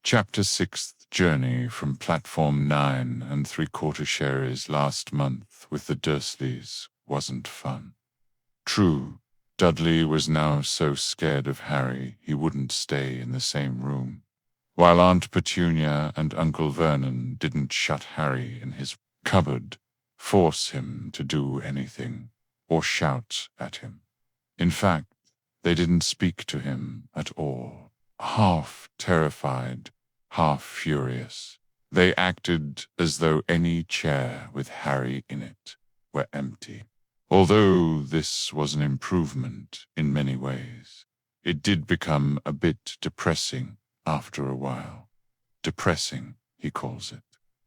Chapter 6 Journey from Platform 9 and 3/4 shares last month with the Dursleys wasn't fun. True, Dudley was now so scared of Harry he wouldn't stay in the same room, while Aunt Petunia and Uncle Vernon didn't shut Harry in his cupboard, force him to do anything, or shout at him. In fact, they didn't speak to him at all. Half terrified, half furious, they acted as though any chair with Harry in it were empty. Although this was an improvement in many ways, it did become a bit depressing after a while. Depressing, he calls it.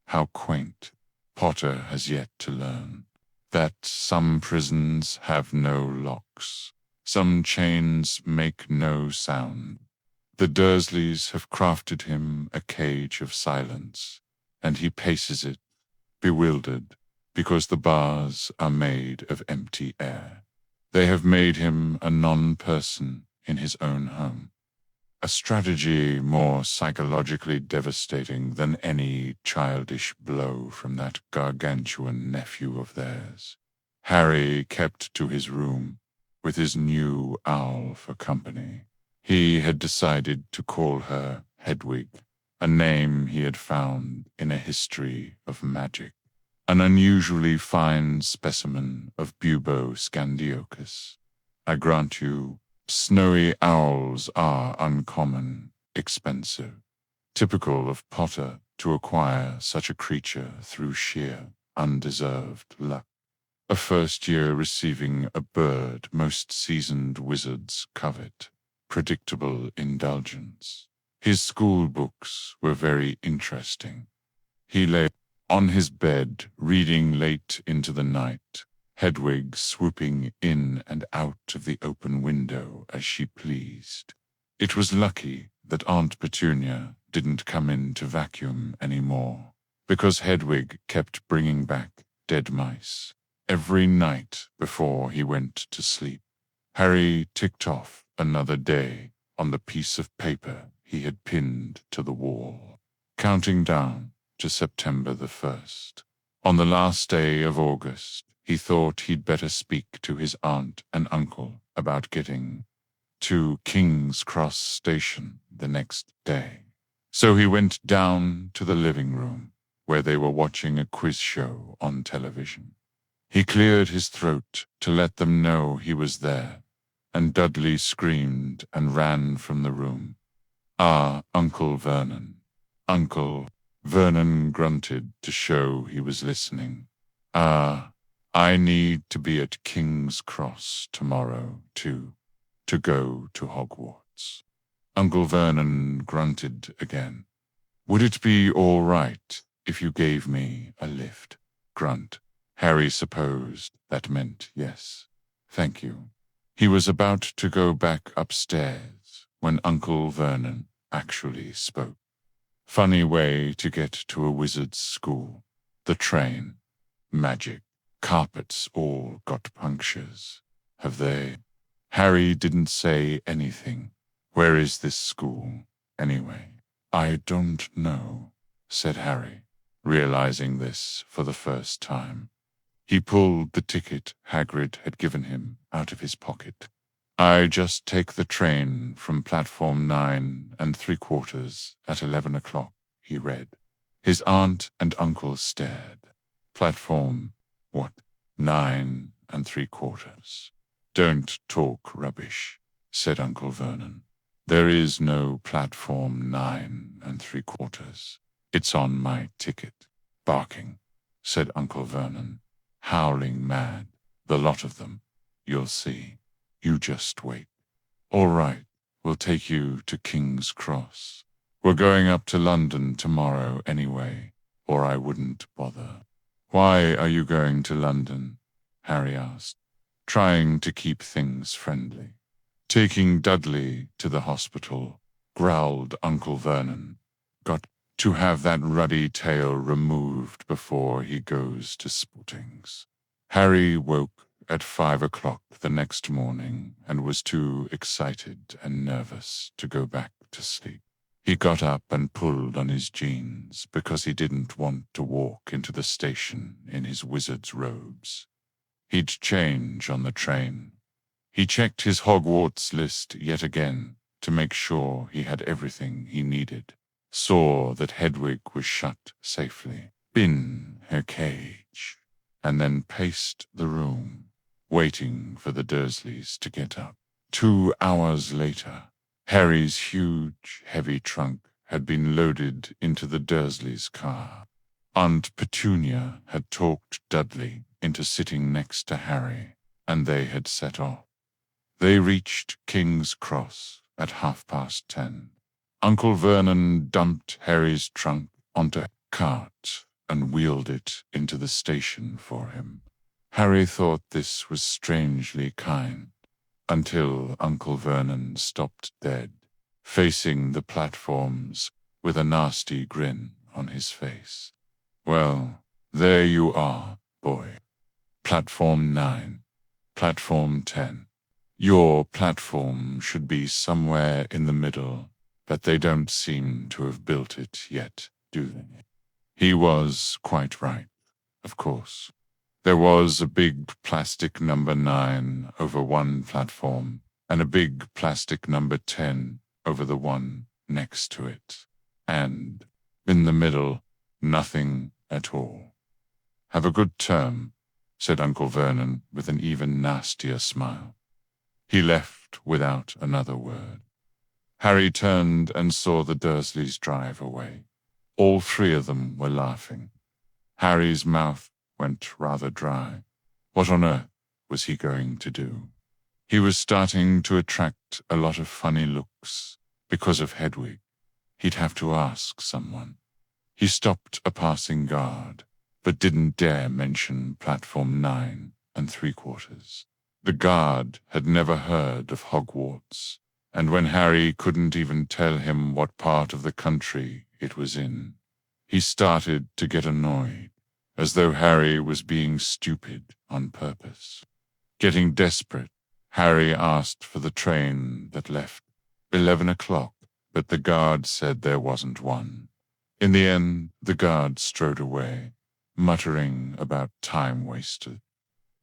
How quaint. Potter has yet to learn that some prisons have no locks. Some chains make no sound. The Dursleys have crafted him a cage of silence, and he paces it, bewildered, because the bars are made of empty air. They have made him a non-person in his own home. A strategy more psychologically devastating than any childish blow from that gargantuan nephew of theirs. Harry kept to his room, with his new owl for company. He had decided to call her Hedwig, a name he had found in a history of magic, an unusually fine specimen of Bubo scandiocus. I grant you, snowy owls are uncommon, expensive, typical of Potter to acquire such a creature through sheer, undeserved luck. A first year receiving a bird most seasoned wizards covet, predictable indulgence. His school books were very interesting. He lay on his bed reading late into the night, Hedwig swooping in and out of the open window as she pleased. It was lucky that Aunt Petunia didn't come in to vacuum anymore, because Hedwig kept bringing back dead mice every night before he went to sleep. Harry ticked off another day on the piece of paper he had pinned to the wall, counting down to September the 1st. On the last day of August, he thought he'd better speak to his aunt and uncle about getting to King's Cross Station the next day. So he went down to the living room, where they were watching a quiz show on television. He cleared his throat to let them know he was there, and Dudley screamed and ran from the room. "Ah, Uncle Vernon." Uncle Vernon grunted to show he was listening. "Ah, I need to be at King's Cross tomorrow, too, to go to Hogwarts." Uncle Vernon grunted again. "Would it be all right if you gave me a lift?" Grunt. Harry supposed that meant yes. "Thank you." He was about to go back upstairs when Uncle Vernon actually spoke. "Funny way to get to a wizard's school. The train. Magic. Carpets all got punctures. Have they?" Harry didn't say anything. "Where is this school, anyway?" "I don't know," said Harry, realizing this for the first time. He pulled the ticket Hagrid had given him out of his pocket. "I just take the train from platform 9 and 3/4 at 11 o'clock, he read. His aunt and uncle stared. "Platform, what? 9 and 3/4. "Don't talk rubbish," said Uncle Vernon. "There is no platform 9 and 3/4. It's on my ticket." "Barking," said Uncle Vernon. "Howling mad, the lot of them. You'll see. You just wait." "All right, we'll take you to King's Cross. We're going up to London tomorrow anyway, or I wouldn't bother." "Why are you going to London?" Harry asked, trying to keep things friendly. "Taking Dudley to the hospital," growled Uncle Vernon. "Got to have that ruddy tail removed before he goes to sportings." Harry woke at 5 o'clock the next morning and was too excited and nervous to go back to sleep. He got up and pulled on his jeans because he didn't want to walk into the station in his wizard's robes. He'd change on the train. He checked his Hogwarts list yet again to make sure he had everything he needed, saw that Hedwig was shut safely in her cage, and then paced the room, waiting for the Dursleys to get up. 2 hours later, Harry's huge, heavy trunk had been loaded into the Dursleys' car. Aunt Petunia had talked Dudley into sitting next to Harry, and they had set off. They reached King's Cross at 10:30. Uncle Vernon dumped Harry's trunk onto a cart and wheeled it into the station for him. Harry thought this was strangely kind, until Uncle Vernon stopped dead, facing the platforms with a nasty grin on his face. "Well, there you are, boy. Platform 9, Platform 10. Your platform should be somewhere in the middle, but they don't seem to have built it yet, do they?" He was quite right, of course. There was a big plastic number 9 over one platform, and a big plastic number 10 over the one next to it. And, in the middle, nothing at all. "Have a good term," said Uncle Vernon with an even nastier smile. He left without another word. Harry turned and saw the Dursleys drive away. All 3 of them were laughing. Harry's mouth went rather dry. What on earth was he going to do? He was starting to attract a lot of funny looks because of Hedwig. He'd have to ask someone. He stopped a passing guard, but didn't dare mention platform 9 3/4. The guard had never heard of Hogwarts, and when Harry couldn't even tell him what part of the country it was in, he started to get annoyed, as though Harry was being stupid on purpose. Getting desperate, Harry asked for the train that left 11 o'clock, but the guard said there wasn't one. In the end, the guard strode away, muttering about time wasted.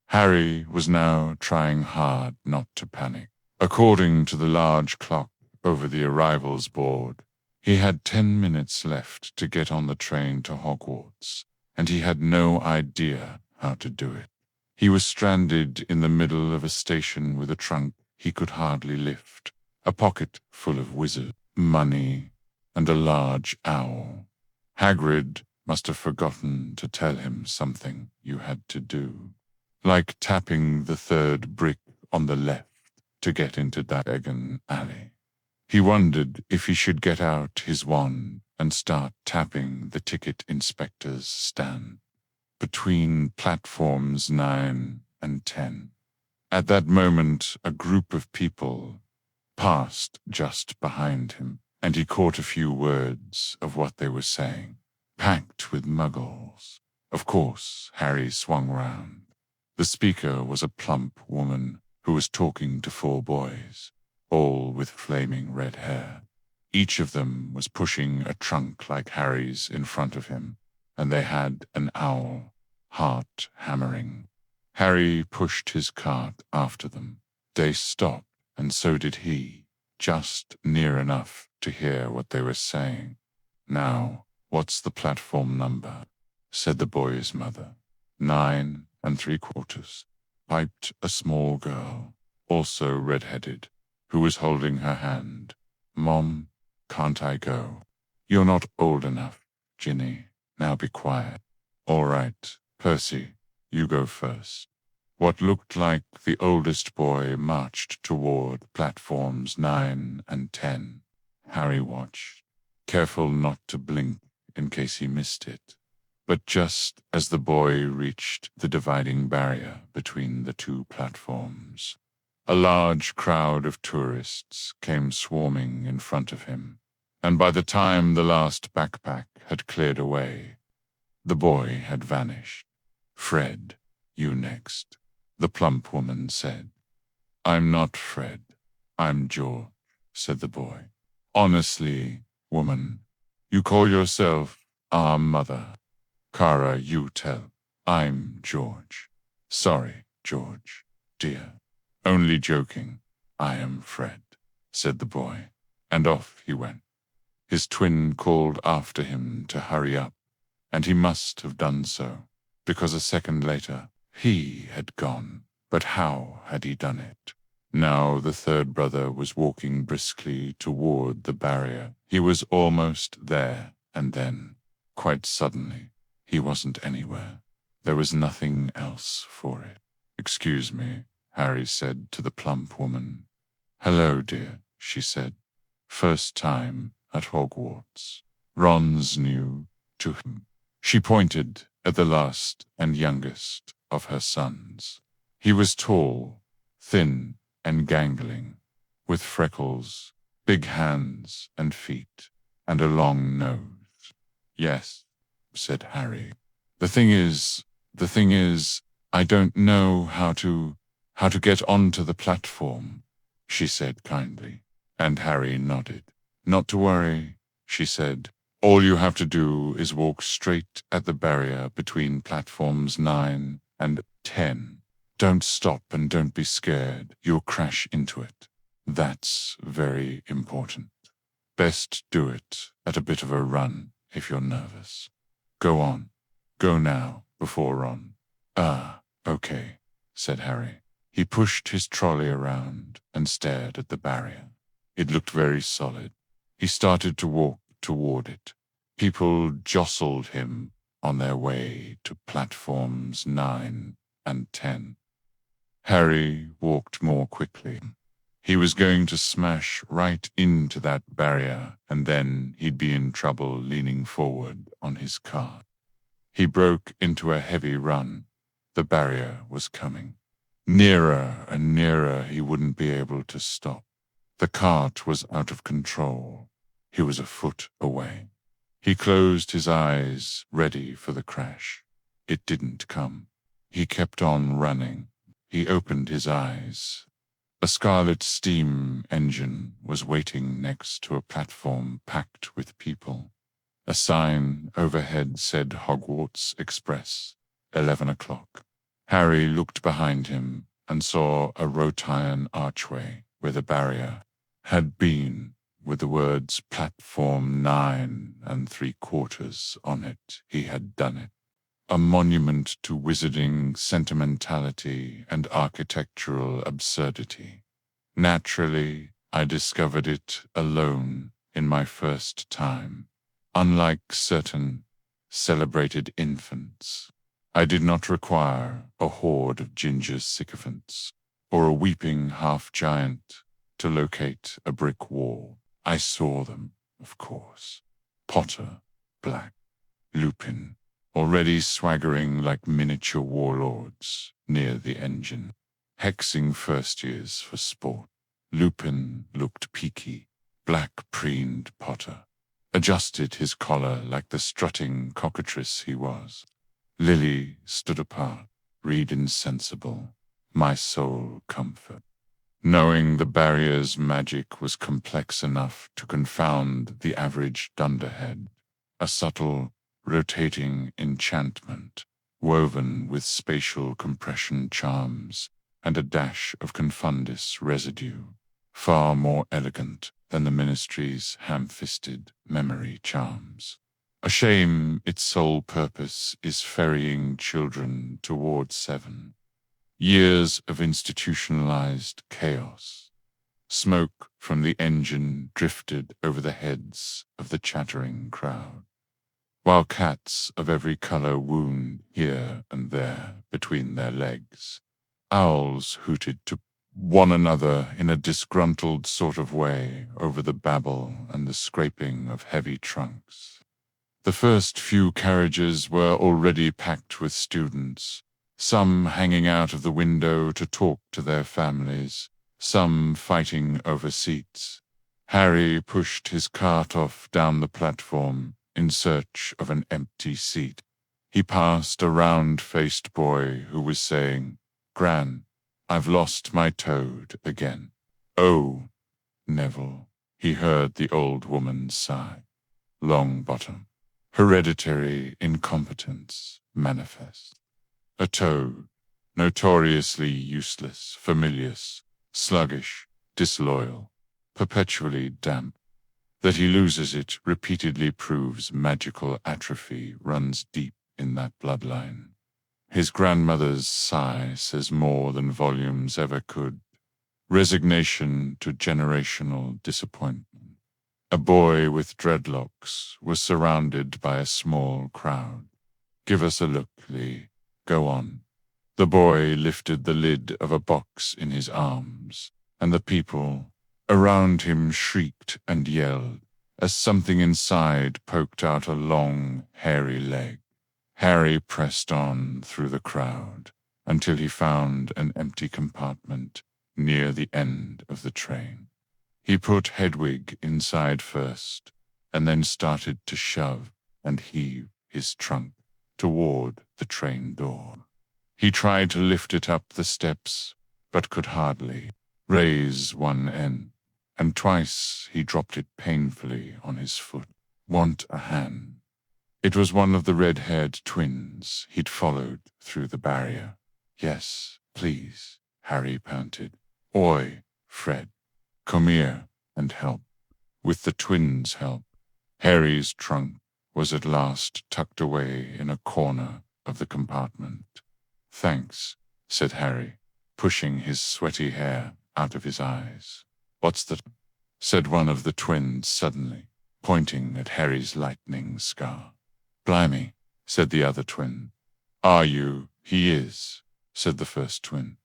Harry was now trying hard not to panic. According to the large clock over the arrivals board, he had 10 minutes left to get on the train to Hogwarts, and he had no idea how to do it. He was stranded in the middle of a station with a trunk he could hardly lift, a pocket full of wizard money, and a large owl. Hagrid must have forgotten to tell him something you had to do, like tapping the 3rd brick on the left to get into Diagon Alley. He wondered if he should get out his wand and start tapping the ticket inspector's stand between platforms 9 and 10. At that moment, a group of people passed just behind him, and he caught a few words of what they were saying. Packed with Muggles. Of course, Harry swung round. The speaker was a plump woman who was talking to 4 boys, all with flaming red hair. Each of them was pushing a trunk like Harry's in front of him, and they had an owl, heart hammering. Harry pushed his cart after them. They stopped, and so did he, just near enough to hear what they were saying. "Now, what's the platform number?" said the boy's mother. 9 3/4, piped a small girl, also red-headed, who was holding her hand. "Mom, can't I go?" "You're not old enough, Ginny. Now be quiet." "All right, Percy, you go first." What looked like the oldest boy marched toward platforms 9 and 10. Harry watched, careful not to blink in case he missed it. But just as the boy reached the dividing barrier between the 2 platforms, a large crowd of tourists came swarming in front of him, and by the time the last backpack had cleared away, the boy had vanished. "Fred, you next," the plump woman said. "I'm not Fred. I'm George," said the boy. "Honestly, woman. You call yourself our mother. Kara, you tell. I'm George. Sorry, George, dear. Only joking. I am Fred, said the boy, and off he went. His twin called after him to hurry up, and he must have done so, because a second later he had gone. But how had he done it? Now the third brother was walking briskly toward the barrier. He was almost there, and then, quite suddenly, he wasn't anywhere. There was nothing else for it. Excuse me, Harry said to the plump woman. Hello, dear, she said. First time at Hogwarts. Ron's new to him. She pointed at the last and youngest of her sons. He was tall, thin, and gangling, with freckles, big hands and feet, and a long nose. Yes, said Harry. The thing is, I don't know how to get onto the platform, she said kindly, and Harry nodded. Not to worry, she said. All you have to do is walk straight at the barrier between platforms 9 and 10. Don't stop and don't be scared. You'll crash into it. That's very important. Best do it at a bit of a run if you're nervous. Go on. Go now, before Ron. Okay, said Harry. He pushed his trolley around and stared at the barrier. It looked very solid. He started to walk toward it. People jostled him on their way to platforms 9 and 10. Harry walked more quickly. He was going to smash right into that barrier, and then he'd be in trouble leaning forward on his cart. He broke into a heavy run. The barrier was coming. Nearer and nearer, he wouldn't be able to stop. The cart was out of control. He was a foot away. He closed his eyes, ready for the crash. It didn't come. He kept on running. He opened his eyes. A scarlet steam engine was waiting next to a platform packed with people. A sign overhead said Hogwarts Express, 11 o'clock. Harry looked behind him and saw a wrought iron archway where the barrier had been, with the words Platform 9 3/4 on it. He had done it. A monument to wizarding sentimentality and architectural absurdity. Naturally, I discovered it alone in my first time. Unlike certain celebrated infants, I did not require a horde of ginger sycophants or a weeping half-giant to locate a brick wall. I saw them, of course. Potter, Black, Lupin, already swaggering like miniature warlords near the engine, hexing first years for sport. Lupin looked peaky. Black preened Potter, adjusted his collar like the strutting cockatrice he was. Lily stood apart, reed insensible, my sole comfort. Knowing the barrier's magic was complex enough to confound the average dunderhead, a subtle, rotating enchantment, woven with spatial compression charms and a dash of confundus residue, far more elegant than the Ministry's ham-fisted memory charms. A shame its sole purpose is ferrying children towards 7. Years of institutionalized chaos. Smoke from the engine drifted over the heads of the chattering crowd, while cats of every color wound here and there between their legs. Owls hooted to one another in a disgruntled sort of way over the babble and the scraping of heavy trunks. The first few carriages were already packed with students, some hanging out of the window to talk to their families, some fighting over seats. Harry pushed his cart off down the platform in search of an empty seat. He passed a round-faced boy who was saying, "Gran, I've lost my toad again." "Oh, Neville," He heard the old woman sigh. Long bottom. Hereditary incompetence manifest. A toad, notoriously useless, familius, sluggish, disloyal, perpetually damp. That he loses it repeatedly proves magical atrophy runs deep in that bloodline. His grandmother's sigh says more than volumes ever could. Resignation to generational disappointment. A boy with dreadlocks was surrounded by a small crowd. Give us a look, Lee. Go on. The boy lifted the lid of a box in his arms, and the people around him shrieked and yelled as something inside poked out a long, hairy leg. Harry pressed on through the crowd until he found an empty compartment near the end of the train. He put Hedwig inside first, and then started to shove and heave his trunk toward the train door. He tried to lift it up the steps, but could hardly raise one end, and twice he dropped it painfully on his foot. Want a hand? It was one of the red-haired twins he'd followed through the barrier. Yes, please, Harry panted. Oi, Fred. Come here and help. With the twins' help, Harry's trunk was at last tucked away in a corner of the compartment. Thanks, said Harry, pushing his sweaty hair out of his eyes. What's that? Said one of the twins suddenly, pointing at Harry's lightning scar. Blimey, said the other twin. Are you? He is, said the first twin.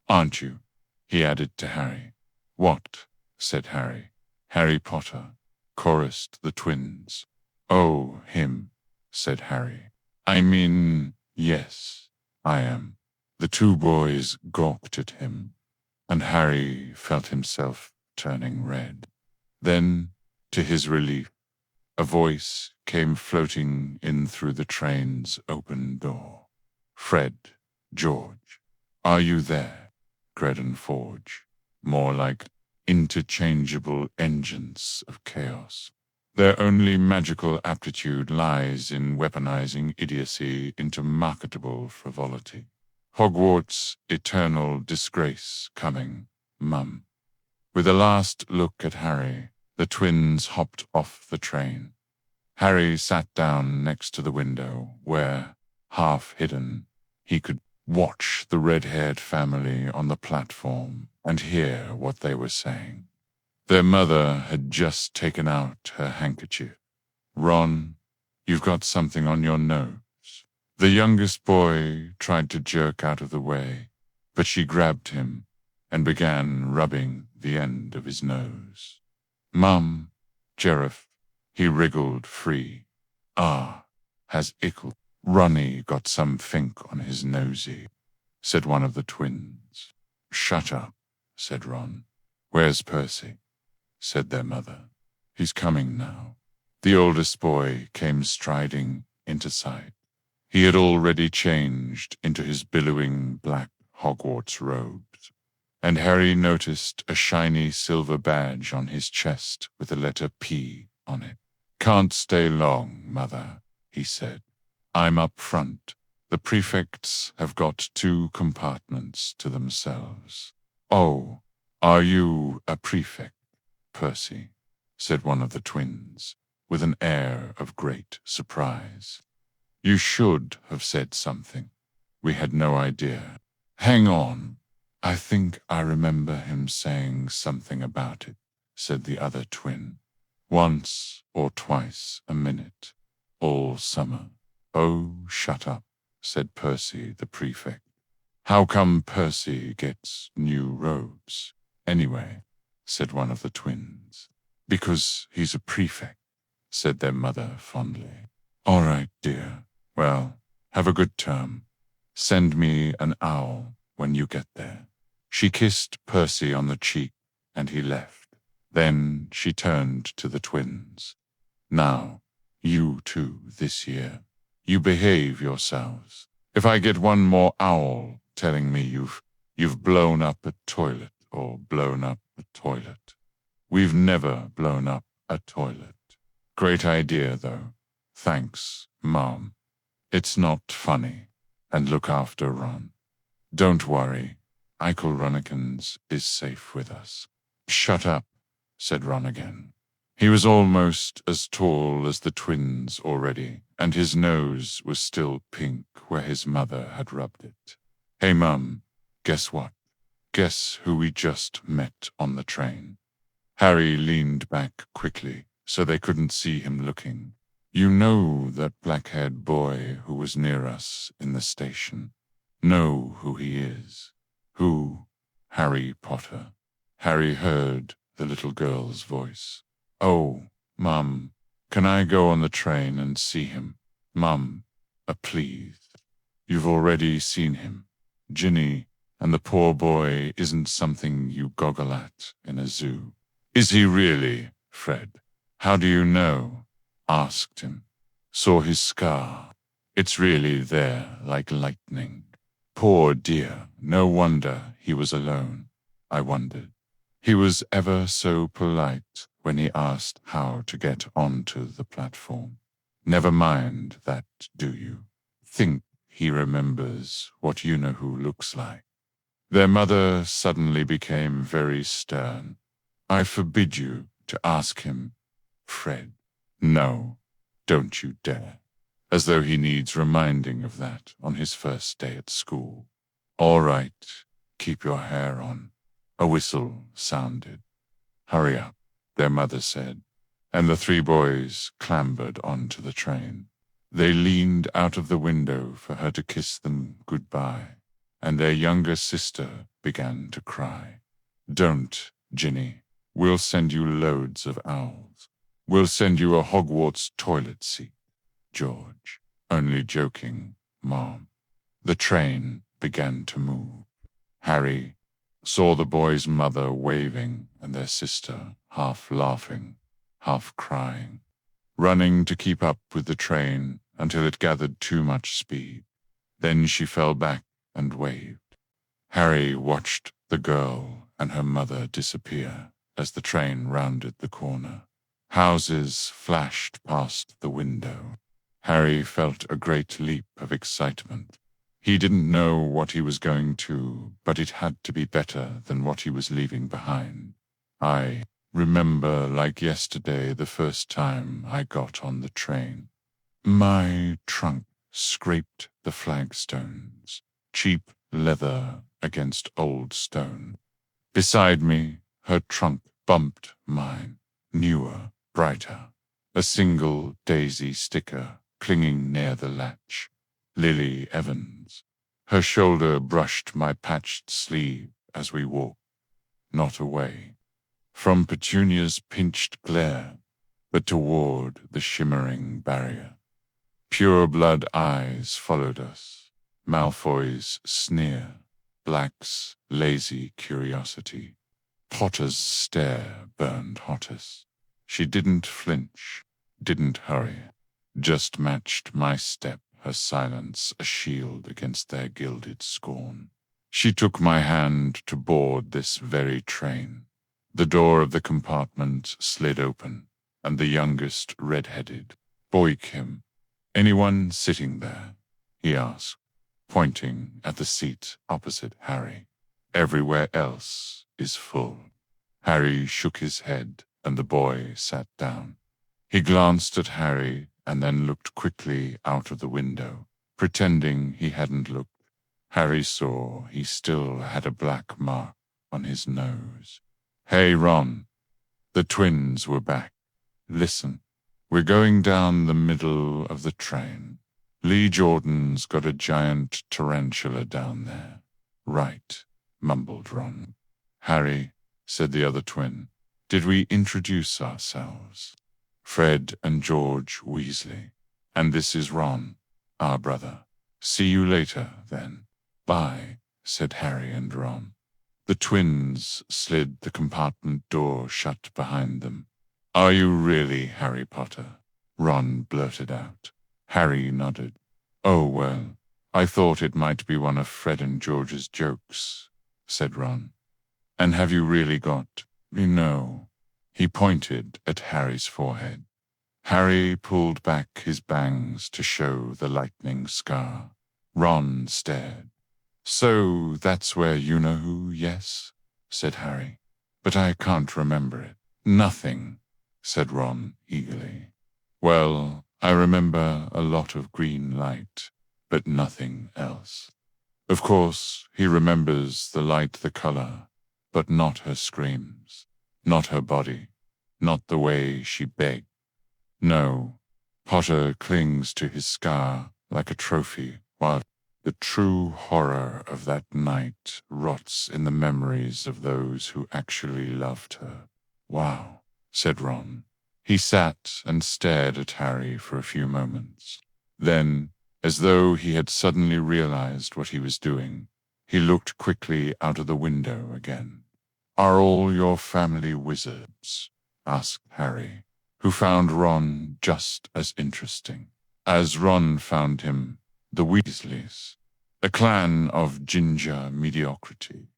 Aren't you? He added to Harry. What? Said Harry. Harry Potter, chorused the twins. Oh, him, said Harry. I mean, yes, I am. The two boys gawked at him, and Harry felt himself turning red. Then, to his relief, a voice came floating in through the train's open door. Fred, George, are you there? Greddon Forge. More like interchangeable engines of chaos. Their only magical aptitude lies in weaponizing idiocy into marketable frivolity. Hogwarts' eternal disgrace coming, Mum. With a last look at Harry, the twins hopped off the train. Harry sat down next to the window where, half hidden, he could watch the red-haired family on the platform and hear what they were saying. Their mother had just taken out her handkerchief. Ron, you've got something on your nose. The youngest boy tried to jerk out of the way, but she grabbed him and began rubbing the end of his nose. Mum, Sheriff, he wriggled free. Ah, has ickle. Ronnie got some fink on his nosy, said one of the twins. Shut up, said Ron. Where's Percy? Said their mother. He's coming now. The oldest boy came striding into sight. He had already changed into his billowing black Hogwarts robes, and Harry noticed a shiny silver badge on his chest with the letter P on it. Can't stay long, Mother, he said. I'm up front. The prefects have got 2 compartments to themselves. Oh, are you a prefect, Percy? Said one of the twins, with an air of great surprise. You should have said something. We had no idea. Hang on. I think I remember him saying something about it, said the other twin. Once or twice a minute, all summer. Oh, shut up, said Percy the prefect. How come Percy gets new robes, anyway? Said one of the twins. Because he's a prefect, said their mother fondly. All right, dear. Well, have a good term. Send me an owl when you get there. She kissed Percy on the cheek, and he left. Then she turned to the twins. Now, you two this year. You behave yourselves. If I get one more owl telling me you've blown up a toilet or blown up a toilet, We've never blown up a toilet. Great idea, though. Thanks, Mom. It's not funny. And look after Ron. Don't worry. Eichel Runnekins is safe with us. Shut up, said Ron again. He was almost as tall as the twins already, and his nose was still pink where his mother had rubbed it. Hey, Mum, guess what? Guess who we just met on the train? Harry leaned back quickly so they couldn't see him looking. You know that black-haired boy who was near us in the station? Know who he is? Who? Harry Potter. Harry heard the little girl's voice. Oh, Mum, can I go on the train and see him? Mum, please. You've already seen him. Ginny, and the poor boy isn't something you goggle at in a zoo. Is he really, Fred? How do you know? Asked him. Saw his scar. It's really there like lightning. Poor dear, no wonder he was alone. I wondered. He was ever so polite when he asked how to get onto the platform. Never mind that, do you? Think he remembers what you-know-who looks like. Their mother suddenly became very stern. I forbid you to ask him, Fred. No, don't you dare. As though he needs reminding of that on his first day at school. All right, keep your hair on. A whistle sounded. Hurry up, their mother said, and the three boys clambered onto the train. They leaned out of the window for her to kiss them goodbye, and their younger sister began to cry. Don't, Ginny. We'll send you loads of owls. We'll send you a Hogwarts toilet seat. George. Only joking, Mom. The train began to move. Harry saw the boy's mother waving and their sister half laughing, half crying, running to keep up with the train until it gathered too much speed. Then she fell back and waved. Harry watched the girl and her mother disappear as the train rounded the corner. Houses flashed past the window. Harry felt a great leap of excitement. He didn't know what he was going to, but it had to be better than what he was leaving behind. I remember like yesterday the first time I got on the train. My trunk scraped the flagstones, cheap leather against old stone. Beside me, her trunk bumped mine, newer, brighter, a single daisy sticker clinging near the latch. Lily Evans. Her shoulder brushed my patched sleeve as we walked, not away from Petunia's pinched glare, but toward the shimmering barrier. Pure-blood eyes followed us, Malfoy's sneer, Black's lazy curiosity. Potter's stare burned hottest. She didn't flinch, didn't hurry, just matched my step, her silence a shield against their gilded scorn. She took my hand to board this very train. The door of the compartment slid open, and the youngest red-headed, Boykim. Anyone sitting there? He asked, pointing at the seat opposite Harry. Everywhere else is full. Harry shook his head, and the boy sat down. He glanced at Harry and then looked quickly out of the window, pretending he hadn't looked. Harry saw he still had a black mark on his nose. Hey, Ron. The twins were back. Listen, we're going down the middle of the train. Lee Jordan's got a giant tarantula down there. Right, mumbled Ron. Harry, said the other twin, did we introduce ourselves? Fred and George Weasley. And this is Ron, our brother. See you later, then. Bye, said Harry and Ron. The twins slid the compartment door shut behind them. Are you really Harry Potter? Ron blurted out. Harry nodded. Oh, well, I thought it might be one of Fred and George's jokes, said Ron. And have you really got, He pointed at Harry's forehead. Harry pulled back his bangs to show the lightning scar. Ron stared. "So that's where you-know-who, yes?" said Harry. "But I can't remember it." "Nothing," said Ron eagerly. "Well, I remember a lot of green light, but nothing else." Of course, he remembers the light, the color, but not her screams, not her body, not the way she begged. No, Potter clings to his scar like a trophy, while the true horror of that night rots in the memories of those who actually loved her. "Wow," said Ron. He sat and stared at Harry for a few moments. Then, as though he had suddenly realized what he was doing, he looked quickly out of the window again. "Are all your family wizards?" asked Harry, who found Ron just as interesting as Ron found him. The Weasleys, a clan of ginger mediocrity,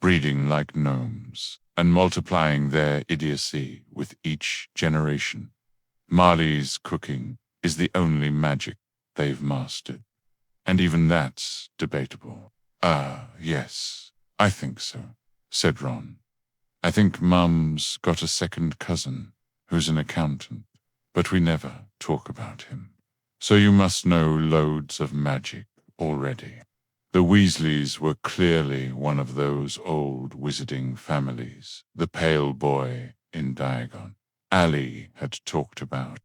breeding like gnomes and multiplying their idiocy with each generation. Marley's cooking is the only magic they've mastered, and even that's debatable. Yes, I think so," said Ron. "I think Mum's got a second cousin who's an accountant, but we never talk about him. So you must know loads of magic already." The Weasleys were clearly one of those old wizarding families the pale boy in Diagon Alley had talked about.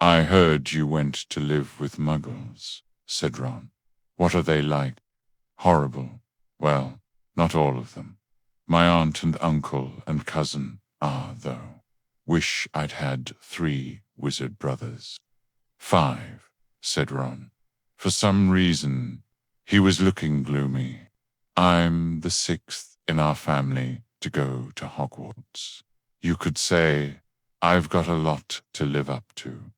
"I heard you went to live with Muggles," said Ron. "What are they like?" "Horrible. Well, not all of them. My aunt and uncle and cousin are, though. Wish I'd had 3 wizard brothers." "5, said Ron. For some reason, he was looking gloomy. "I'm the 6th in our family to go to Hogwarts. You could say I've got a lot to live up to.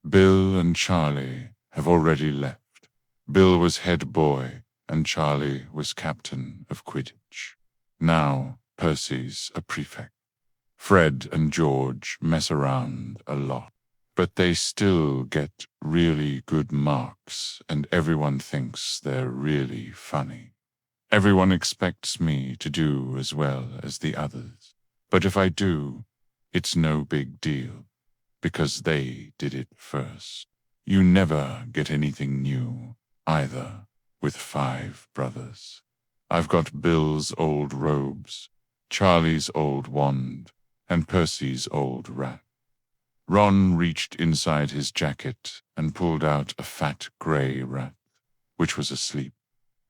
Bill and Charlie have already left. Bill was head boy and Charlie was captain of Quidditch. Now Percy's a prefect. Fred and George mess around a lot, but they still get really good marks and everyone thinks they're really funny. Everyone expects me to do as well as the others, but if I do, it's no big deal, because they did it first. You never get anything new, either, with 5 brothers. I've got Bill's old robes, Charlie's old wand, and Percy's old rat." Ron reached inside his jacket and pulled out a fat grey rat, which was asleep.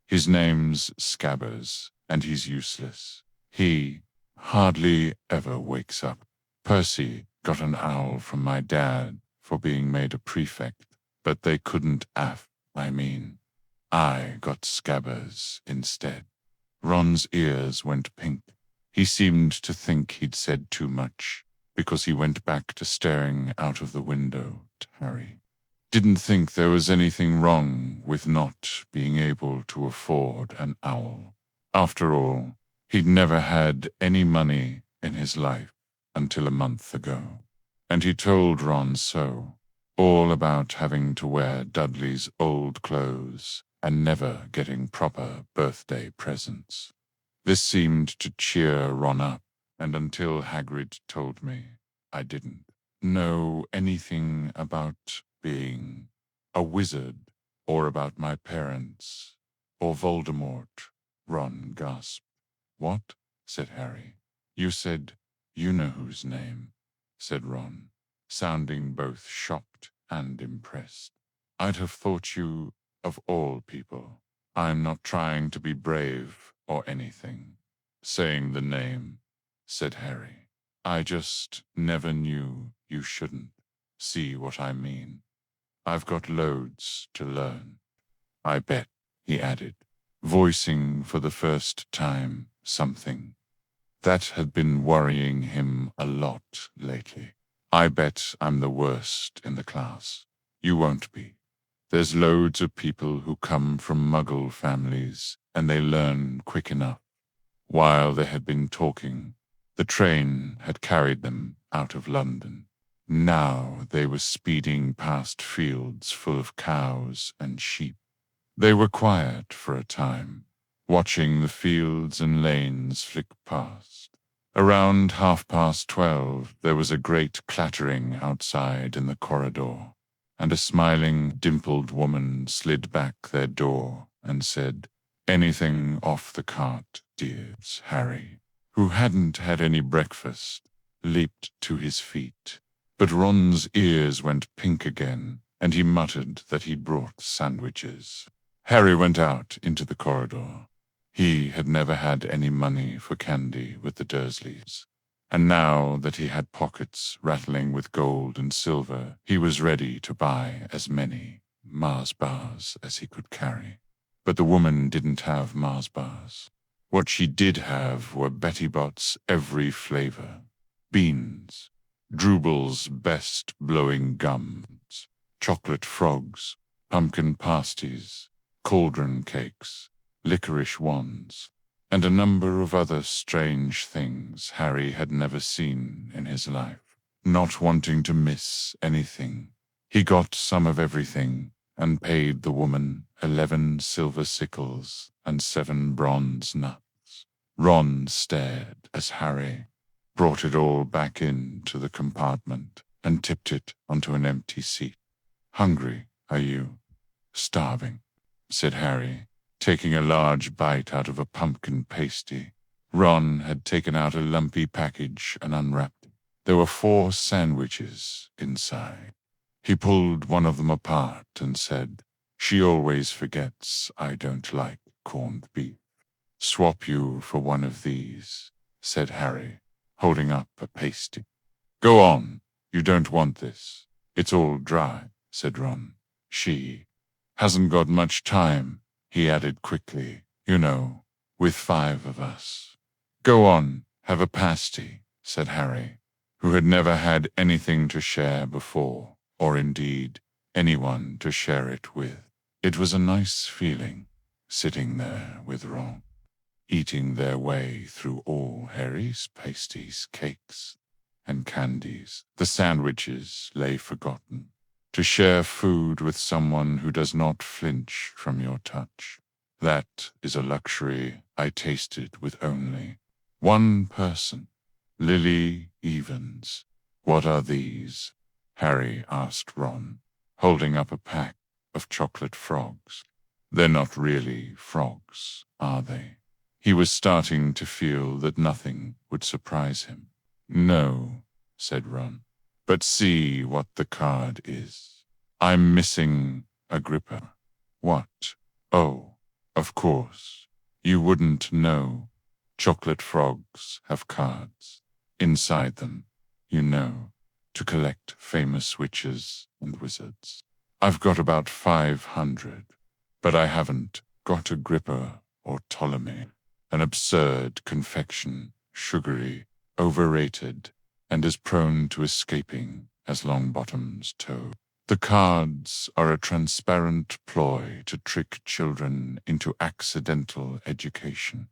"His name's Scabbers, and he's useless. He hardly ever wakes up. Percy got an owl from my dad for being made a prefect, but they couldn't I got Scabbers instead." Ron's ears went pink. He seemed to think he'd said too much, because he went back to staring out of the window at Harry. Didn't think there was anything wrong with not being able to afford an owl. After all, he'd never had any money in his life until a month ago. And he told Ron so, all about having to wear Dudley's old clothes and never getting proper birthday presents. This seemed to cheer Ron up, and until Hagrid told me, I didn't know anything about being a wizard, or about my parents, or Voldemort. Ron gasped. "What?" said Harry. "You said you-know-whose name," said Ron, sounding both shocked and impressed. "I'd have thought you of all people. I'm not trying to be brave or anything, saying the name," said Harry. "I just never knew you shouldn't. See what I mean? I've got loads to learn. I bet," he added, voicing for the first time something that had been worrying him a lot lately. "I bet I'm the worst in the class. You won't be. There's loads of people who come from Muggle families, and they learn quick enough." While they had been talking, The train had carried them out of London. Now they were speeding past fields full of cows and sheep. They were quiet for a time, watching the fields and lanes flick past. Around 12:30, there was a great clattering outside in the corridor, and a smiling, dimpled woman slid back their door and said, "Anything off the cart, dears?" Harry, who hadn't had any breakfast, leaped to his feet. But Ron's ears went pink again, and he muttered that he'd brought sandwiches. Harry went out into the corridor. He had never had any money for candy with the Dursleys, and now that he had pockets rattling with gold and silver, he was ready to buy as many Mars bars as he could carry. But the woman didn't have Mars bars. What she did have were Betty Bott's every flavor: beans, Drooble's best blowing gums, chocolate frogs, pumpkin pasties, cauldron cakes, licorice wands, and a number of other strange things Harry had never seen in his life. Not wanting to miss anything, he got some of everything and paid the woman 11 silver sickles and 7 bronze nuts. Ron stared as Harry brought it all back into the compartment and tipped it onto an empty seat. "Hungry, are you?" "Starving," said Harry, taking a large bite out of a pumpkin pasty. Ron had taken out a lumpy package and unwrapped it. There were 4 sandwiches inside. He pulled one of them apart and said, "She always forgets I don't like corned beef." "Swap you for one of these," said Harry, holding up a pasty. "Go on, you don't want this. It's all dry," said Ron. "She hasn't got much time," he added quickly, "you know, with 5 of us." "Go on, have a pasty," said Harry, who had never had anything to share before, or indeed anyone to share it with. It was a nice feeling, sitting there with Ron, eating their way through all Harry's pasties, cakes, and candies. The sandwiches lay forgotten. To share food with someone who does not flinch from your touch, that is a luxury I tasted with only one person, Lily Evans. "What are these?" Harry asked Ron, holding up a pack of chocolate frogs. "They're not really frogs, are they?" He was starting to feel that nothing would surprise him. "No," said Ron, "but see what the card is. I'm missing Agrippa." "What? Oh, of course. You wouldn't know. Chocolate frogs have cards. Inside them, you know, to collect famous witches and wizards. I've got about 500, but I haven't got Agrippa or Ptolemy. An absurd confection, sugary, overrated, and as prone to escaping as Longbottom's toe. The cards are a transparent ploy to trick children into accidental education.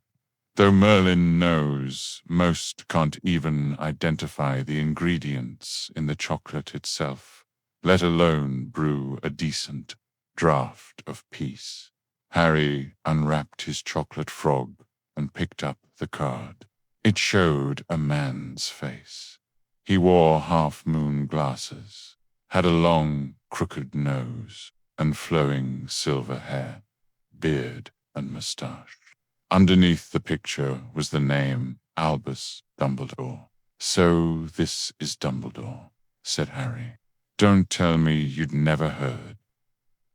Though Merlin knows, most can't even identify the ingredients in the chocolate itself, let alone brew a decent draught of peace. Harry unwrapped his chocolate frog and picked up the card. It showed a man's face. He wore half-moon glasses, had a long, crooked nose, and flowing silver hair, beard, and moustache. Underneath the picture was the name Albus Dumbledore. "So this is Dumbledore," said Harry. "Don't tell me you'd never heard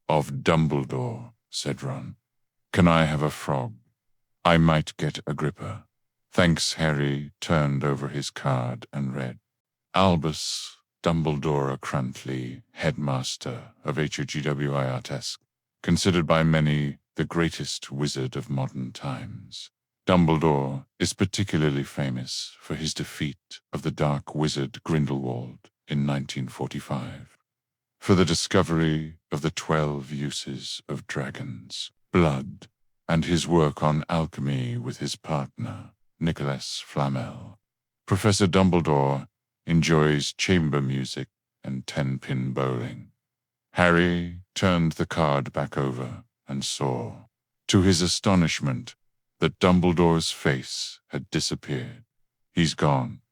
of Dumbledore," said Ron. "Can I have a frog? I might get Agrippa." "Thanks." Harry turned over his card and read, "Albus Dumbledore Crantley, headmaster of HOGWIRTESC, considered by many the greatest wizard of modern times. Dumbledore is particularly famous for his defeat of the dark wizard Grindelwald in 1945, for the discovery of the 12 uses of dragons' blood, and his work on alchemy with his partner, Nicholas Flamel. Professor Dumbledore enjoys chamber music and 10-pin bowling. Harry turned the card back over and saw, to his astonishment, that Dumbledore's face had disappeared. He's gone.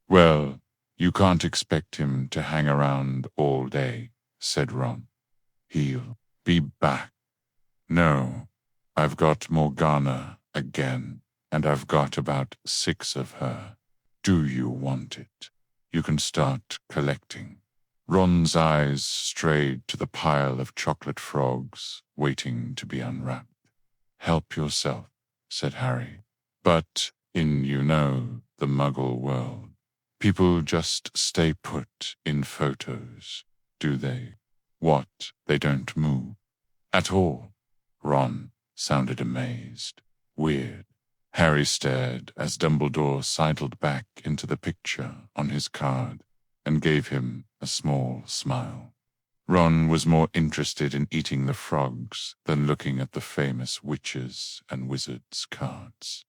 Well, you can't expect him to hang around all day, said Ron. He'll be back. No, I've got Morgana again, and I've got about 6 of her. Do you want it? You can start collecting. Ron's eyes strayed to the pile of chocolate frogs waiting to be unwrapped. Help yourself, said Harry. But in, the Muggle world, people just stay put in photos, do they? What, they don't move? At all? Ron sounded amazed. Weird. Harry stared as Dumbledore sidled back into the picture on his card and gave him a small smile. Ron was more interested in eating the frogs than looking at the famous witches and wizards cards.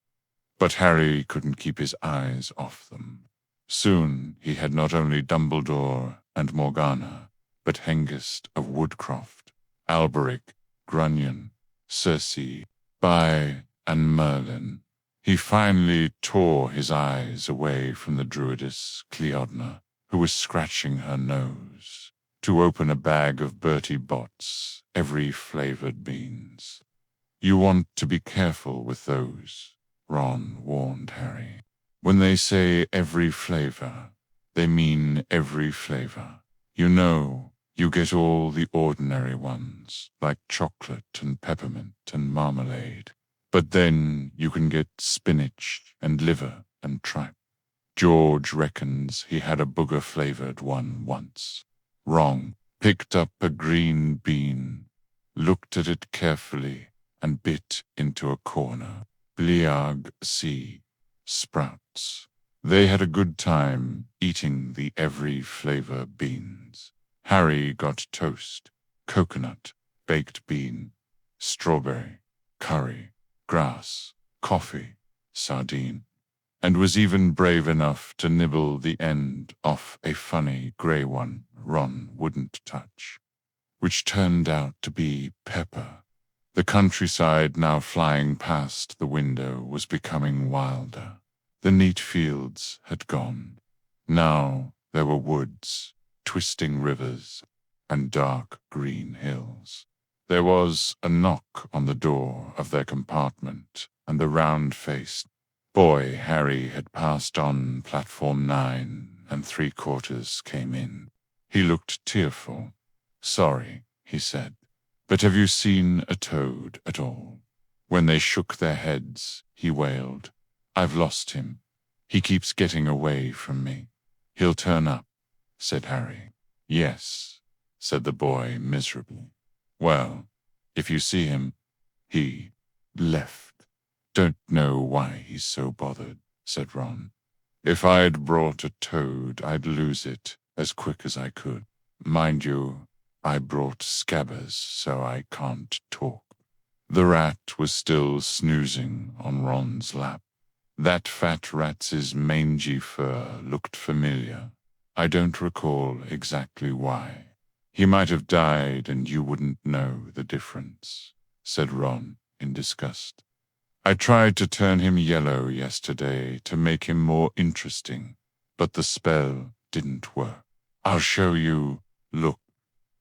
But Harry couldn't keep his eyes off them. Soon he had not only Dumbledore and Morgana, but Hengist of Woodcroft, Alberic, Grunion, Circe, Bai, and Merlin. He finally tore his eyes away from the druidess Cleodna, who was scratching her nose, to open a bag of Bertie Bott's every flavored beans. You want to be careful with those, Ron warned Harry. When they say every flavor, they mean every flavor. You get all the ordinary ones, like chocolate and peppermint and marmalade. But then you can get spinach and liver and tripe. George reckons he had a booger-flavored one once. Wrong. Picked up a green bean, looked at it carefully, and bit into a corner. Bleag sea. Sprouts. They had a good time eating the every flavor beans. Harry got toast, coconut, baked bean, strawberry, curry, grass, coffee, sardine, and was even brave enough to nibble the end off a funny grey one Ron wouldn't touch, which turned out to be pepper. The countryside now flying past the window was becoming wilder. The neat fields had gone. Now there were woods, twisting rivers, and dark green hills. There was a knock on the door of their compartment, and the round-faced boy Harry had passed on platform 9 3/4 came in. He looked tearful. Sorry, he said, but have you seen a toad at all? When they shook their heads, he wailed, I've lost him. He keeps getting away from me. He'll turn up, said Harry. Yes, said the boy miserably. Well, if you see him, he left. Don't know why he's so bothered, said Ron. If I'd brought a toad, I'd lose it as quick as I could. Mind you, I brought Scabbers, so I can't talk. The rat was still snoozing on Ron's lap. That fat rat's mangy fur looked familiar. I don't recall exactly why. He might have died and you wouldn't know the difference, said Ron in disgust. I tried to turn him yellow yesterday to make him more interesting, but the spell didn't work. I'll show you. Look.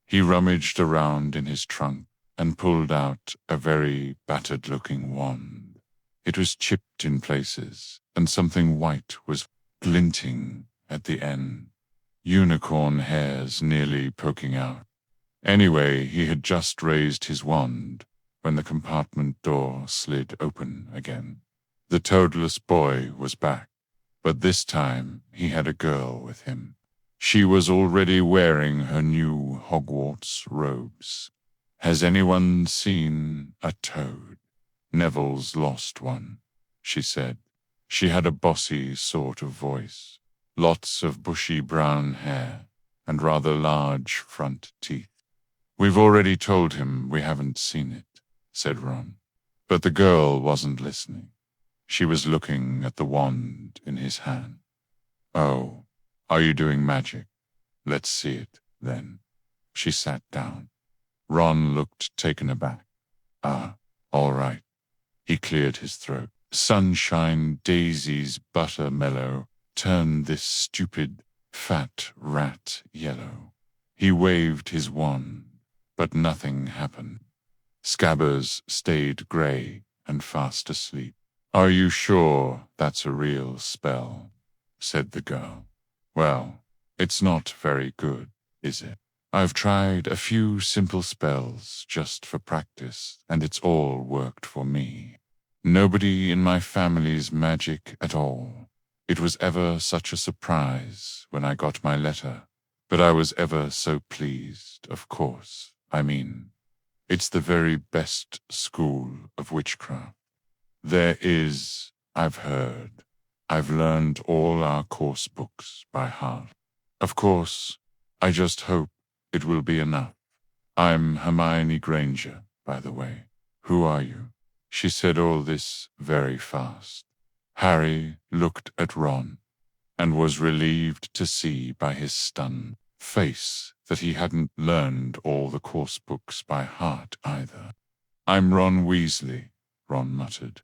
He rummaged around in his trunk and pulled out a very battered-looking wand. It was chipped in places, and something white was glinting at the end. Unicorn hairs nearly poking out. Anyway, he had just raised his wand when the compartment door slid open again. The toadless boy was back, but this time he had a girl with him. She was already wearing her new Hogwarts robes. Has anyone seen a toad? Neville's lost one, she said. She had a bossy sort of voice, lots of bushy brown hair, and rather large front teeth. We've already told him we haven't seen it, said Ron. But the girl wasn't listening. She was looking at the wand in his hand. Oh, are you doing magic? Let's see it, then. She sat down. Ron looked taken aback. Ah, all right. He cleared his throat. Sunshine, daisies, buttermellow, turn this stupid, fat rat yellow. He waved his wand, but nothing happened. Scabbers stayed grey and fast asleep. Are you sure that's a real spell? Said the girl. Well, it's not very good, is it? I've tried a few simple spells just for practice, and it's all worked for me. Nobody in my family's magic at all. It was ever such a surprise when I got my letter, but I was ever so pleased, of course. I mean, it's the very best school of witchcraft. There is, I've heard. I've learned all our course books by heart. Of course, I just hope it will be enough. I'm Hermione Granger, by the way. Who are you? She said all this very fast. Harry looked at Ron and was relieved to see by his stunned face that he hadn't learned all the course books by heart either. I'm Ron Weasley, Ron muttered.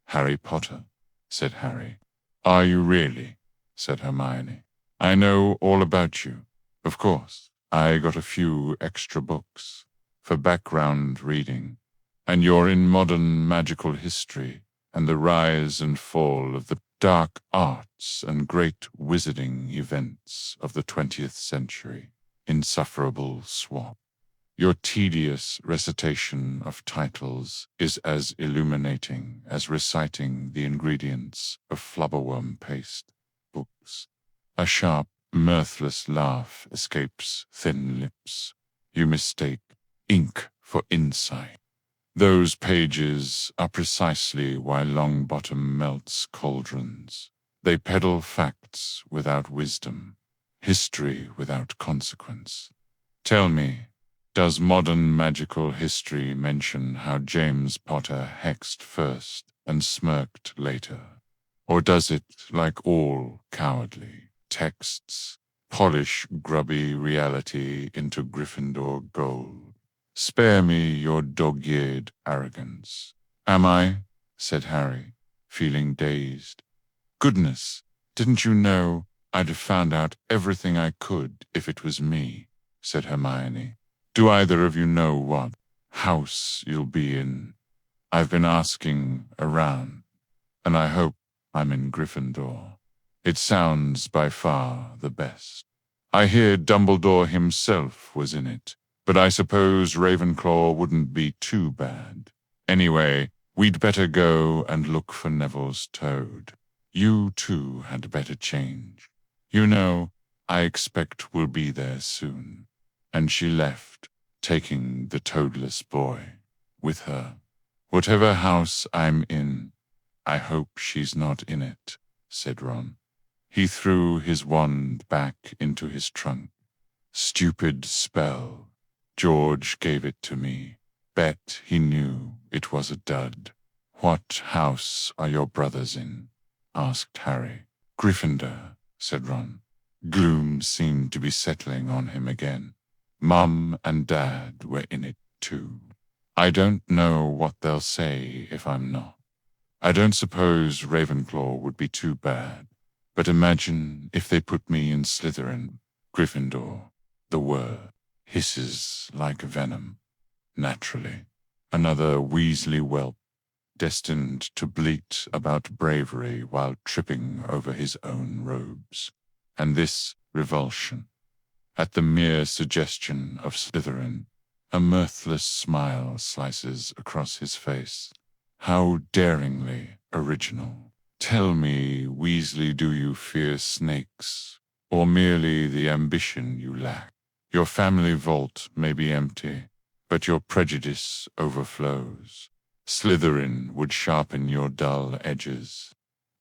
Harry Potter, said Harry. Are you really? Said Hermione. I know all about you. Of course, I got a few extra books for background reading. And you're in modern magical history and the rise and fall of the dark arts and great wizarding events of the 20th century. Insufferable swap. Your tedious recitation of titles is as illuminating as reciting the ingredients of flubberworm paste books. A sharp, mirthless laugh escapes thin lips. You mistake ink for insight. Those pages are precisely why Longbottom melts cauldrons. They peddle facts without wisdom, history without consequence. Tell me, does modern magical history mention how James Potter hexed first and smirked later? Or does it, like all cowardly texts, polish grubby reality into Gryffindor gold? Spare me your dog-eared arrogance. Am I? Said Harry, feeling dazed. Goodness, didn't you know I'd have found out everything I could if it was me, said Hermione. Do either of you know what house you'll be in? I've been asking around, and I hope I'm in Gryffindor. It sounds by far the best. I hear Dumbledore himself was in it. But I suppose Ravenclaw wouldn't be too bad. Anyway, we'd better go and look for Neville's toad. You too had better change. You know, I expect we'll be there soon. And she left, taking the toadless boy with her. Whatever house I'm in, I hope she's not in it, said Ron. He threw his wand back into his trunk. Stupid spell. George gave it to me. Bet he knew it was a dud. What house are your brothers in? Asked Harry. Gryffindor, said Ron. Gloom seemed to be settling on him again. Mum and Dad were in it too. I don't know what they'll say if I'm not. I don't suppose Ravenclaw would be too bad. But imagine if they put me in Slytherin. Gryffindor, the word, hisses like venom. Naturally, another Weasley whelp, destined to bleat about bravery while tripping over his own robes. And this revulsion. At the mere suggestion of Slytherin, a mirthless smile slices across his face. How daringly original. Tell me, Weasley, do you fear snakes, or merely the ambition you lack? Your family vault may be empty, but your prejudice overflows. Slytherin would sharpen your dull edges,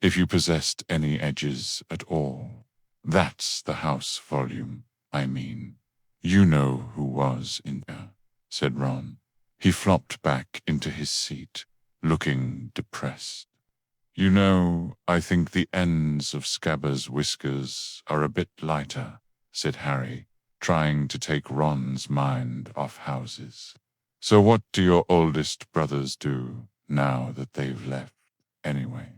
if you possessed any edges at all. That's the house volume, I mean. You know who was in there, said Ron. He flopped back into his seat, looking depressed. You know, I think the ends of Scabber's whiskers are a bit lighter, said Harry, trying to take Ron's mind off houses. So what do your oldest brothers do now that they've left, anyway?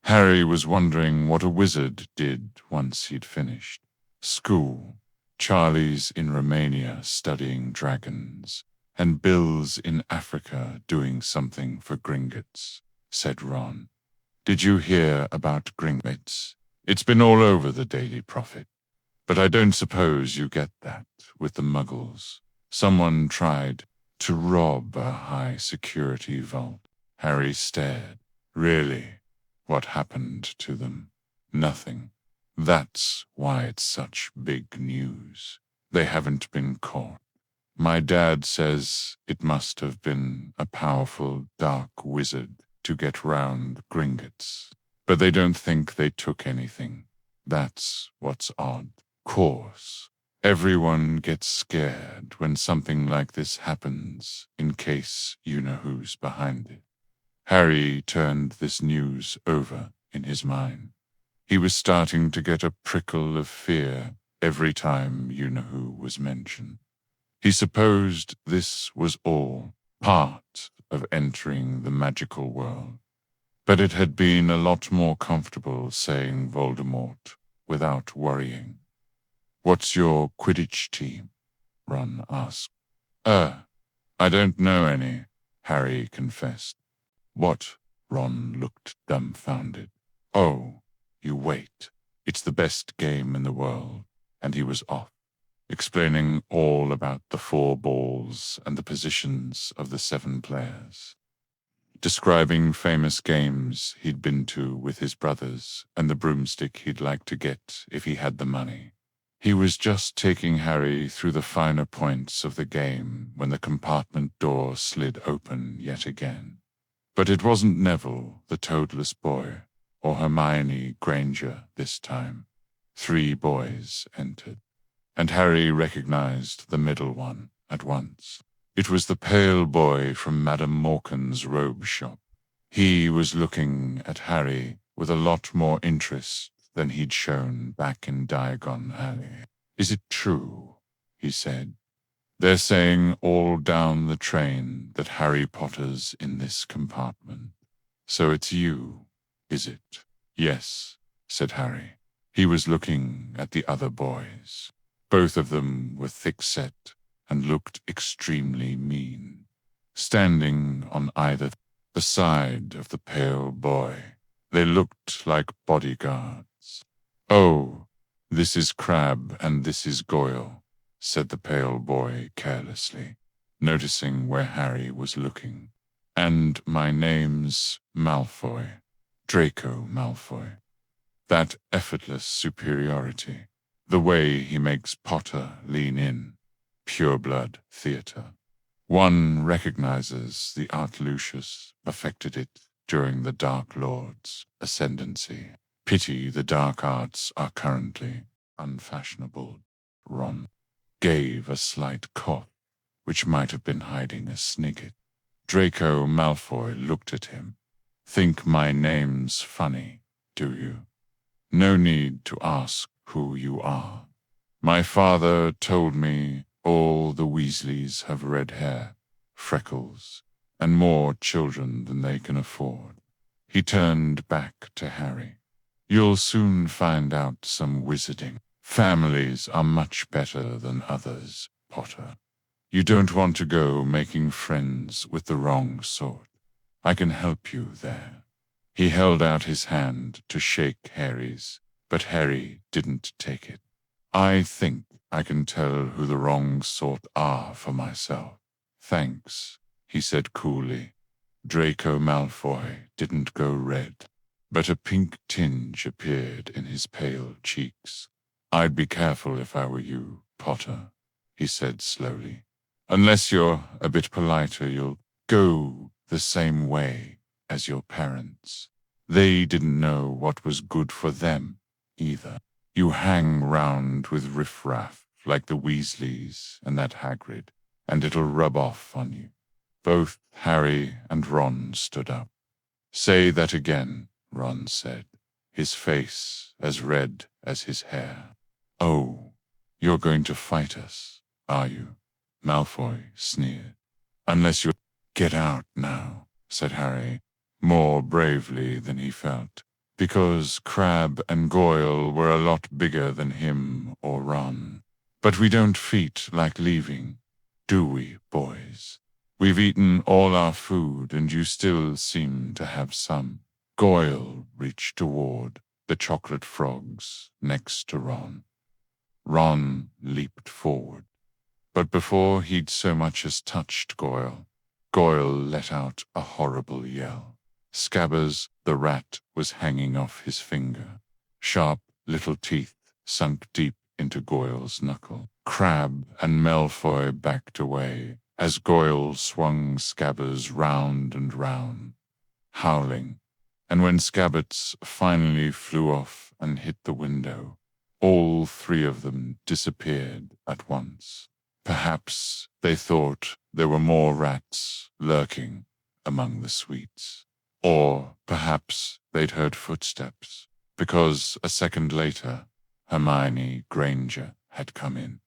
Harry was wondering what a wizard did once he'd finished school. Charlie's in Romania studying dragons, and Bill's in Africa doing something for Gringotts, said Ron. Did you hear about Gringotts? It's been all over the Daily Prophet. But I don't suppose you get that with the Muggles. Someone tried to rob a high-security vault. Harry stared. Really? What happened to them? Nothing. That's why it's such big news. They haven't been caught. My dad says it must have been a powerful dark wizard to get round Gringotts. But they don't think they took anything. That's what's odd. Course. Everyone gets scared when something like this happens, in case you know who's behind it. Harry turned this news over in his mind. He was starting to get a prickle of fear every time you-know-who was mentioned. He supposed this was all part of entering the magical world, but it had been a lot more comfortable saying Voldemort without worrying. What's your Quidditch team? Ron asked. I don't know any, Harry confessed. What? Ron looked dumbfounded. Oh, you wait. It's the best game in the world. And he was off, explaining all about the 4 balls and the positions of the 7 players, describing famous games he'd been to with his brothers and the broomstick he'd like to get if he had the money. He was just taking Harry through the finer points of the game when the compartment door slid open yet again. But it wasn't Neville, the toadless boy, or Hermione Granger this time. 3 boys entered, and Harry recognized the middle one at once. It was the pale boy from Madame Morkan's robe shop. He was looking at Harry with a lot more interest than he'd shown back in Diagon Alley. Is it true? He said. They're saying all down the train that Harry Potter's in this compartment. So it's you, is it? Yes, said Harry. He was looking at the other boys. Both of them were thick-set and looked extremely mean. Standing on either the side of the pale boy, they looked like bodyguards. Oh, this is Crabbe and this is Goyle, said the pale boy carelessly, noticing where Harry was looking. And my name's Malfoy, Draco Malfoy. That effortless superiority, the way he makes Potter lean in, pure-blood theatre. One recognizes the art Lucius perfected it during the Dark Lord's ascendancy. Pity the dark arts are currently unfashionable. Ron gave a slight cough, which might have been hiding a snigger. Draco Malfoy looked at him. Think my name's funny, do you? No need to ask who you are. My father told me all the Weasleys have red hair, freckles, and more children than they can afford. He turned back to Harry. You'll soon find out some wizarding. Families are much better than others, Potter. You don't want to go making friends with the wrong sort. I can help you there. He held out his hand to shake Harry's, but Harry didn't take it. I think I can tell who the wrong sort are for myself. Thanks, he said coolly. Draco Malfoy didn't go red, but a pink tinge appeared in his pale cheeks. I'd be careful if I were you, Potter, he said slowly. Unless you're a bit politer, you'll go the same way as your parents. They didn't know what was good for them, either. You hang round with riffraff like the Weasleys and that Hagrid, and it'll rub off on you. Both Harry and Ron stood up. Say that again, Ron said, his face as red as his hair. "Oh, you're going to fight us, are you?" Malfoy sneered. "Unless you get out now," said Harry, more bravely than he felt, because Crabbe and Goyle were a lot bigger than him or Ron. "But we don't feel like leaving, do we, boys? We've eaten all our food and you still seem to have some." Goyle reached toward the chocolate frogs next to Ron. Ron leaped forward, but before he'd so much as touched Goyle, Goyle let out a horrible yell. Scabbers the rat was hanging off his finger. Sharp little teeth sunk deep into Goyle's knuckle. Crabbe and Malfoy backed away as Goyle swung Scabbers round and round, howling. And when Scabbers finally flew off and hit the window, all three of them disappeared at once. Perhaps they thought there were more rats lurking among the sweets. Or perhaps they'd heard footsteps, because a second later, Hermione Granger had come in.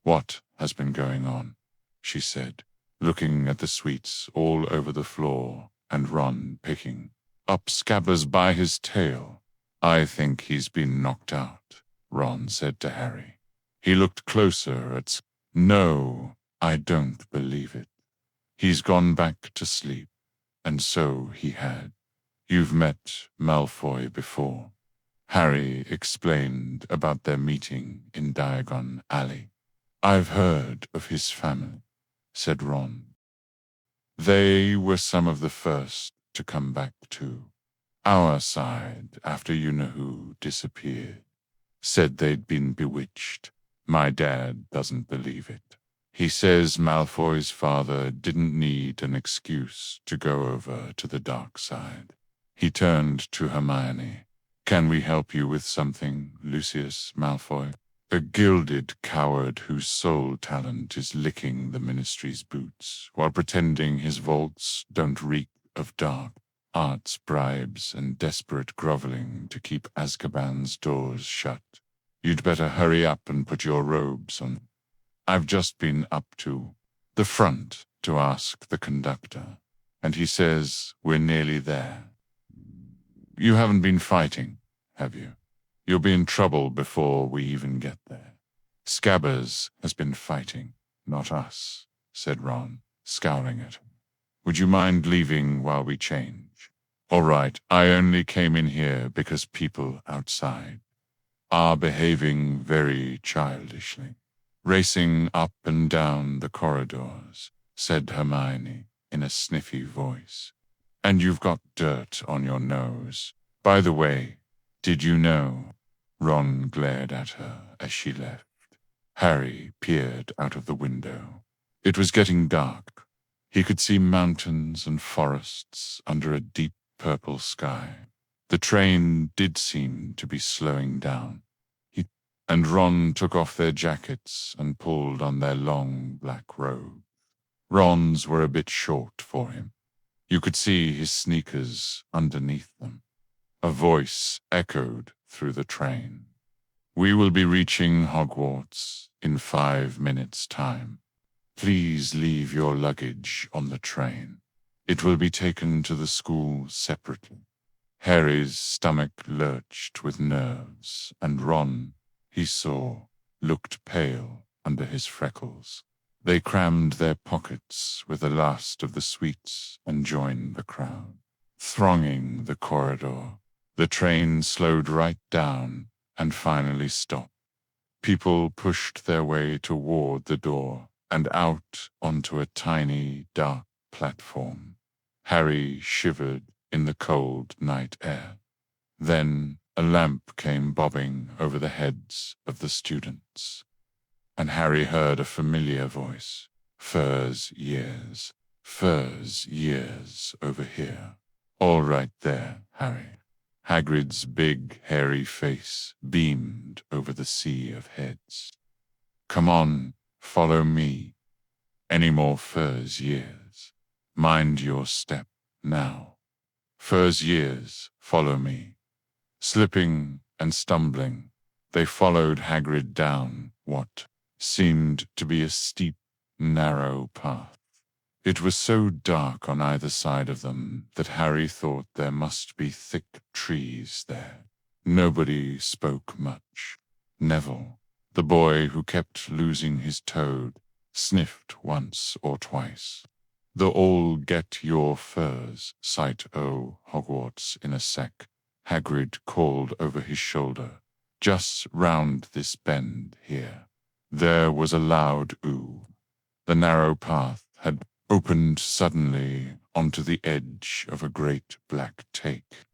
"What has been going on?" she said, looking at the sweets all over the floor and Ron picking up Scabbers by his tail. "I think he's been knocked out," Ron said to Harry. He looked closer at "No, I don't believe it. He's gone back to sleep." And so he had. "You've met Malfoy before." Harry explained about their meeting in Diagon Alley. "I've heard of his family," said Ron. "They were some of the first to come back to our side after you-know-who disappeared. Said they'd been bewitched. My dad doesn't believe it. He says Malfoy's father didn't need an excuse to go over to the dark side." He turned to Hermione. "Can we help you with something, Lucius Malfoy? A gilded coward whose sole talent is licking the Ministry's boots while pretending his vaults don't reek of dark arts, bribes, and desperate groveling to keep Azkaban's doors shut. You'd better hurry up and put your robes on. I've just been up to the front to ask the conductor, and he says we're nearly there. You haven't been fighting, have you? You'll be in trouble before we even get there." "Scabbers has been fighting, not us," said Ron, scowling at him. "Would you mind leaving while we change?" "All right, I only came in here because people outside are behaving very childishly, racing up and down the corridors," said Hermione in a sniffy voice. "And you've got dirt on your nose. By the way, did you know?" Ron glared at her as she left. Harry peered out of the window. It was getting dark. He could see mountains and forests under a deep purple sky. The train did seem to be slowing down. And Ron took off their jackets and pulled on their long black robes. Ron's were a bit short for him. You could see his sneakers underneath them. A voice echoed through the train. "We will be reaching Hogwarts in 5 minutes' time. Please leave your luggage on the train. It will be taken to the school separately." Harry's stomach lurched with nerves, and Ron, he saw, looked pale under his freckles. They crammed their pockets with the last of the sweets and joined the crowd. Thronging the corridor, the train slowed right down and finally stopped. People pushed their way toward the door and out onto a tiny, dark platform. Harry shivered in the cold night air. Then a lamp came bobbing over the heads of the students, and Harry heard a familiar voice. Furs years over here. All right there, Harry." Hagrid's big, hairy face beamed over the sea of heads. "Come on, follow me. Any more furs years? Mind your step now." Fur's years, follow me. Slipping and stumbling, they followed Hagrid down what seemed to be a steep, narrow path. It was so dark on either side of them that Harry thought there must be thick trees there. Nobody spoke much. Neville, the boy who kept losing his toad, sniffed once or twice. "They'll all get your furs, sight Hogwarts in a sec," Hagrid called over his shoulder. "Just round this bend here." There was a loud ooh. The narrow path had opened suddenly onto the edge of a great black take.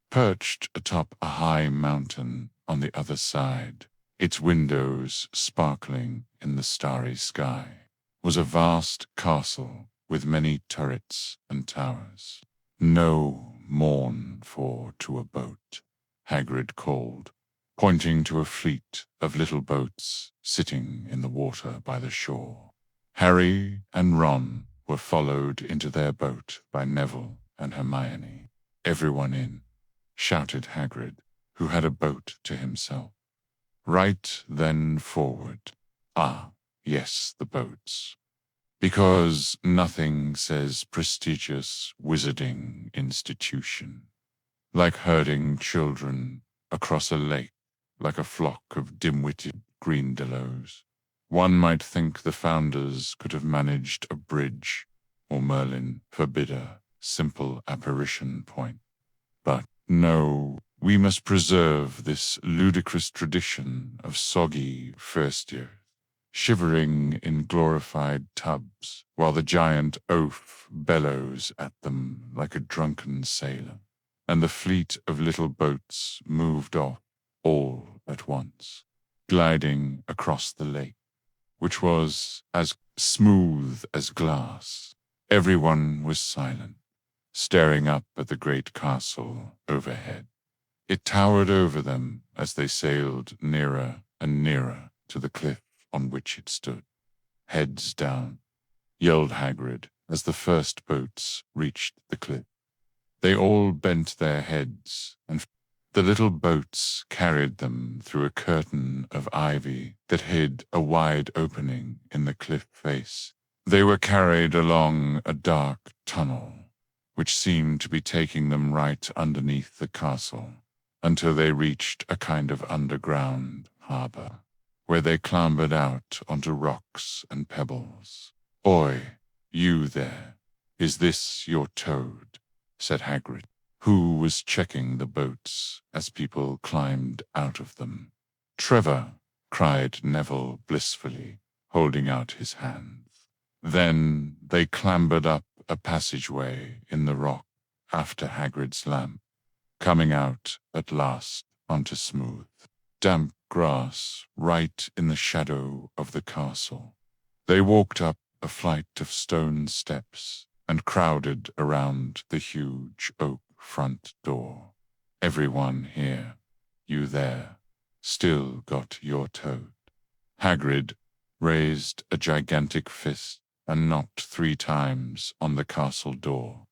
Perched atop a high mountain on the other side, its windows sparkling in the starry sky, was a vast castle with many turrets and towers. "No mourn for to a boat," Hagrid called, pointing to a fleet of little boats sitting in the water by the shore. Harry and Ron were followed into their boat by Neville and Hermione. "Everyone in," shouted Hagrid, who had a boat to himself. Right then forward. Ah, yes, the boats. Because nothing says prestigious wizarding institution like herding children across a lake like a flock of dim-witted Greendellows. One might think the founders could have managed a bridge, or Merlin forbid a simple apparition point. But no, we must preserve this ludicrous tradition of soggy first years, shivering in glorified tubs, while the giant oaf bellows at them like a drunken sailor, and the fleet of little boats moved off all at once, gliding across the lake, which was as smooth as glass. Everyone was silent, staring up at the great castle overhead. It towered over them as they sailed nearer and nearer to the cliff on which it stood. "Heads down," yelled Hagrid as the first boats reached the cliff. They all bent their heads, and the little boats carried them through a curtain of ivy that hid a wide opening in the cliff face. They were carried along a dark tunnel, which seemed to be taking them right underneath the castle, until they reached a kind of underground harbor, where they clambered out onto rocks and pebbles. "Oi, you there, is this your toad?" said Hagrid, who was checking the boats as people climbed out of them. "Trevor," cried Neville blissfully, holding out his hands. Then they clambered up a passageway in the rock after Hagrid's lamp, coming out at last onto smooth, damp grass right in the shadow of the castle. They walked up a flight of stone steps and crowded around the huge oak front door. "Everyone here, you there, still got your toad?" Hagrid raised a gigantic fist and knocked 3 times on the castle door.